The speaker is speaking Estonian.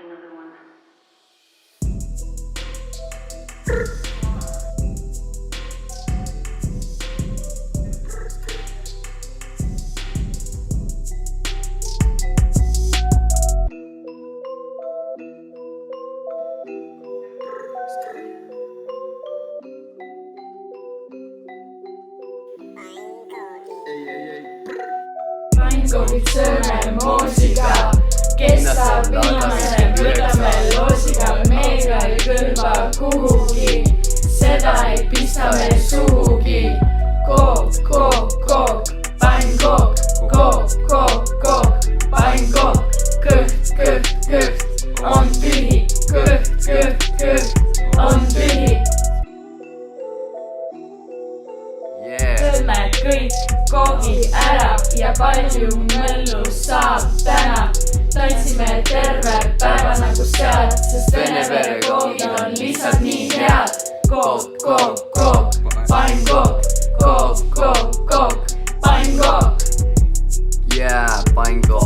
another one. Pannkoogid sööme moosiga, kes saab viimase, võtame loosiga, meiega ei kõlba kuhugi, seda ei pista meil suhugi. Kook, kook, kook, pannkook, kook, kook, kook, pannkook, kõht, kõht, kõht, on tühi, kõht, kõht, kõht, on tühi. Tõmme kõik koogid ära ja palju möllu saab täna. Tantsime terve päeva nagu sead, sest vene verekoogid on lihtsalt nii head. Kook, kook, kook, pannkook, kook, kook, kook, pannkook. Yeah, pannkook.